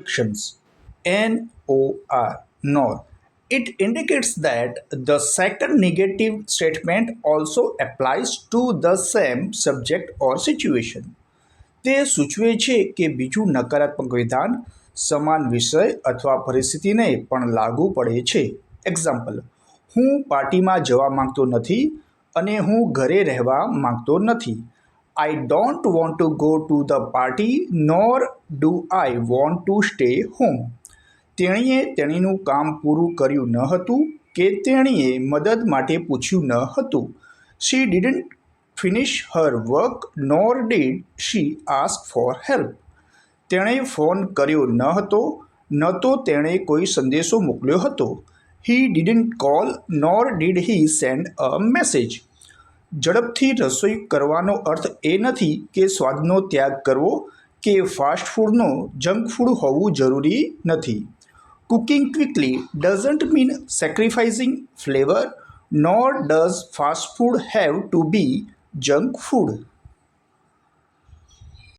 Actions. NOR. Nor. It indicates that the second negative statement also applies to the same subject or situation. તે સૂચવે છે કે બીજું નકારાત્મક વિધાન સમાન વિષય અથવા પરિસ્થિતિને પણ લાગુ પડે છે. એક્ઝામ્પલ: હું પાર્ટીમાં જવા માંગતો નથી અને હું ઘરે રહેવા માંગતો નથી. I don't want to go to the party nor do I want to stay home. તેણીએ તેણીનું કામ પૂરું કર્યું ન હતું કે તેણીએ મદદ માટે પૂછ્યું ન હતું. She didn't finish her work nor did she ask for help. તેણે ફોન કર્યો ન હતો, ન તો તેણે કોઈ સંદેશો મોકલ્યો હતો. He didn't call nor did he send a message. ઝડપથી રસોઈ કરવાનો અર્થ એ નથી કે સ્વાદનો ત્યાગ કરવો કે ફાસ્ટ ફૂડનો જંક ફૂડ હોવું જરૂરી નથી. Cooking quickly doesn't mean sacrificing flavour, nor does fast food have to be junk food.